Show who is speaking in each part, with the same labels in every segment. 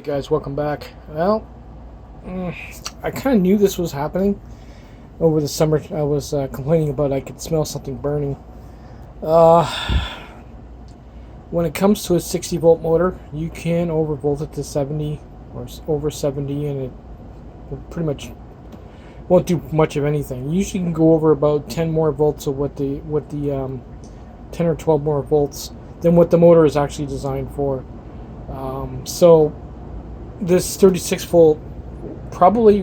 Speaker 1: Guys, welcome back. Well, I kind of knew this was happening over the summer. I was complaining about I could smell something burning. When it comes to a 60 volt motor, you can overvolt it to 70 or over 70 and it pretty much won't do much of anything. You usually can go over about 10 more volts of what the 10 or 12 more volts than what the motor is actually designed for. So this 36 volt probably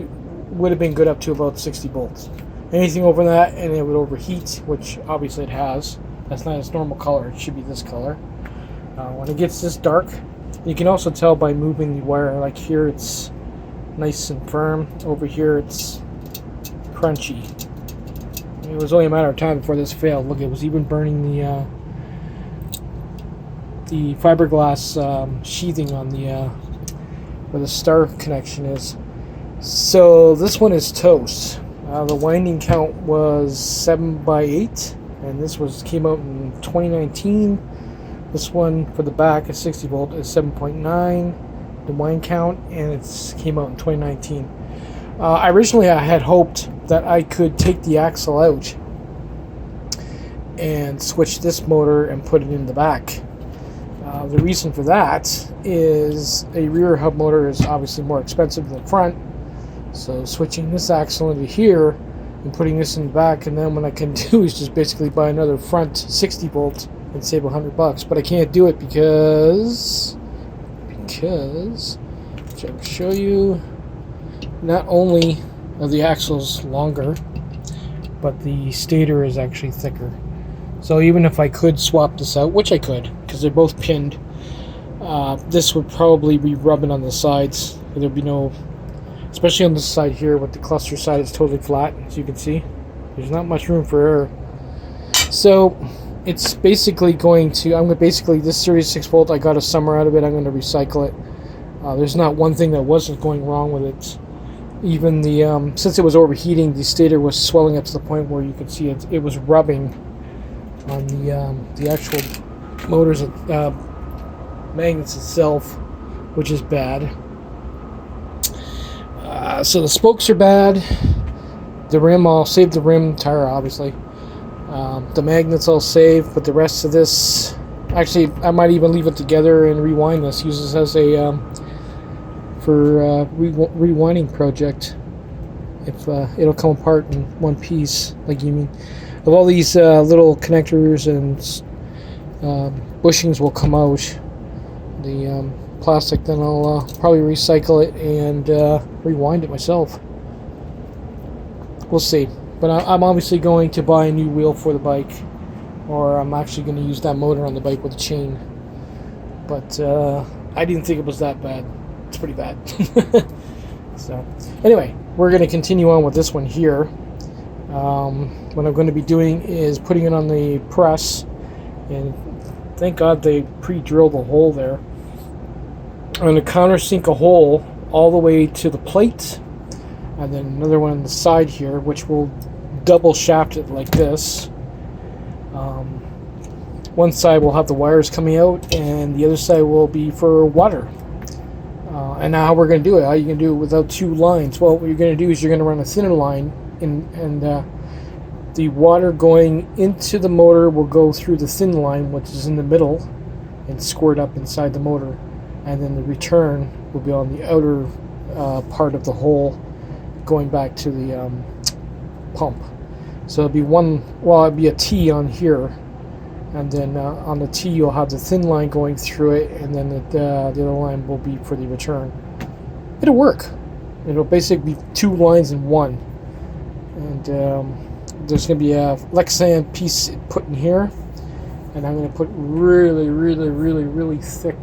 Speaker 1: would have been good up to about 60 volts. Anything over that and it would overheat, which obviously it has. That's not its normal color. It should be this color. When it gets this dark, you can also tell by moving the wire. Like here it's nice and firm. Over here it's crunchy. It was only a matter of time before this failed. Look, it was even burning the fiberglass sheathing on the where the star connection is. So this one is toast. The winding count was 7x8, and this came out in 2019. This one for the back is 60 volt is 7.9. The wind count, and it came out in 2019. Originally, I had hoped that I could take the axle out and switch this motor and put it in the back. The reason for that is a rear hub motor is obviously more expensive than the front. So switching this axle into here and putting this in the back, and then what I can do is just basically buy another front 60 volt and save $100. But I can't do it because which I'll show you. Not only are the axles longer, but the stator is actually thicker. So even if I could swap this out, which I could, because they're both pinned, this would probably be rubbing on the sides. There'd be no, especially on this side here, with the cluster side is totally flat, as you can see. There's not much room for error. So it's basically going to, this 36 volt, I got a summer out of it. I'm going to recycle it. There's not one thing that wasn't going wrong with it. Even the, since it was overheating, the stator was swelling up to the point where you could see it was rubbing on the actual motors, magnets itself, which is bad. So the spokes are bad. The rim, I'll save the rim tire, obviously. The magnets I'll save, but the rest of this, actually, I might even leave it together and rewind this. Use this as a rewinding project. If it'll come apart in one piece, like you mean. Of all these little connectors and bushings will come out. The plastic, then I'll probably recycle it and rewind it myself. We'll see. But I'm obviously going to buy a new wheel for the bike, or I'm actually going to use that motor on the bike with a chain. But I didn't think it was that bad. It's pretty bad. So anyway, we're going to continue on with this one here. What I'm going to be doing is putting it on the press, and thank God they pre-drilled the hole there. I'm going to countersink a hole all the way to the plate, and then another one on the side here, which will double shaft it like this. One side will have the wires coming out, and the other side will be for water. And now how we're going to do it, how are you going to do it without two lines? Well, what you're going to do is you're going to run a thinner line, and the water going into the motor will go through the thin line, which is in the middle, and squirt up inside the motor. And then the return will be on the outer part of the hole, going back to the pump. So it'll be it'll be a T on here, and then on the T you'll have the thin line going through it, and then the other line will be for the return. It'll work. It'll basically be two lines in one. And there's going to be a Lexan piece put in here, and I'm going to put really thick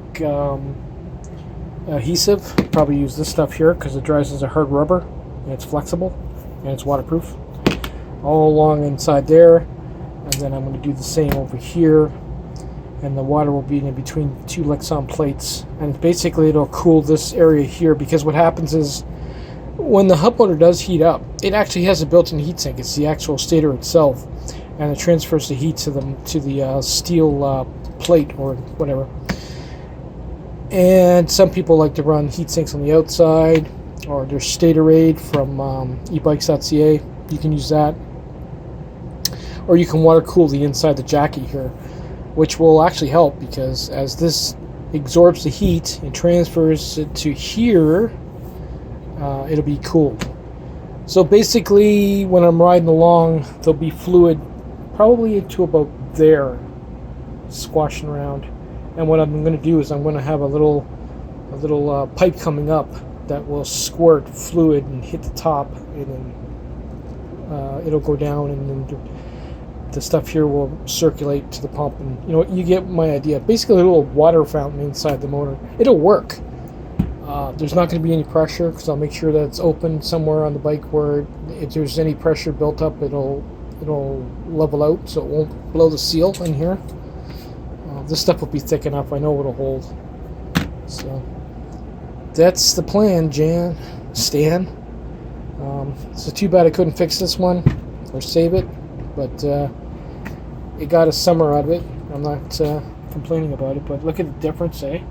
Speaker 1: adhesive. Probably use this stuff here because it dries as a hard rubber, and it's flexible, and it's waterproof. All along inside there, and then I'm going to do the same over here, and the water will be in between two Lexan plates, and basically it'll cool this area here, because what happens is when the hub motor does heat up, it actually has a built-in heatsink. It's the actual stator itself, and it transfers the heat to the steel plate or whatever. And some people like to run heat sinks on the outside, or there's Statorade from ebikes.ca. You can use that. Or you can water cool the inside the jacket here, which will actually help, because as this absorbs the heat and transfers it to here, it'll be cool. So basically, when I'm riding along, there'll be fluid probably to about there, squashing around. And what I'm going to do is I'm going to have a little pipe coming up that will squirt fluid and hit the top, and then it'll go down, and then the stuff here will circulate to the pump. And you know, you get my idea. Basically, a little water fountain inside the motor. It'll work. There's not going to be any pressure, because I'll make sure that it's open somewhere on the bike where if there's any pressure built up, it'll level out, so it won't blow the seal in here. This stuff will be thick enough. I know it'll hold. So that's the plan, Stan. So too bad I couldn't fix this one or save it, but it got a summer out of it. I'm not complaining about it, but look at the difference, eh?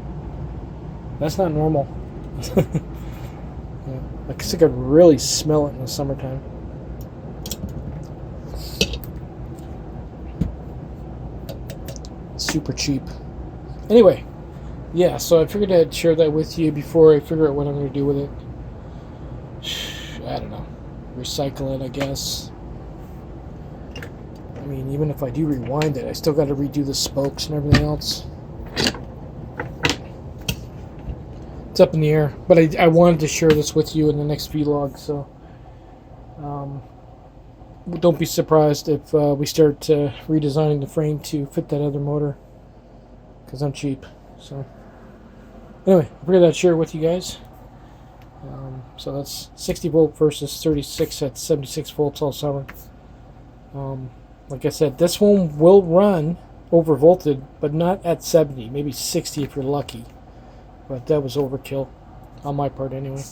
Speaker 1: That's not normal. Yeah, I guess I could really smell it in the summertime. Super cheap. Anyway, yeah, so I figured I'd share that with you before I figure out what I'm going to do with it. I don't know. Recycle it, I guess. I mean, even if I do rewind it, I still got to redo the spokes and everything else. It's up in the air. But I wanted to share this with you in the next vlog, so don't be surprised if we start redesigning the frame to fit that other motor, because I'm cheap. So anyway, I figured I'd share it with you guys. So that's 60 volt versus 36 at 76 volts all summer. Like I said, this one will run overvolted, but not at 70, maybe 60 if you're lucky. But that was overkill on my part anyway.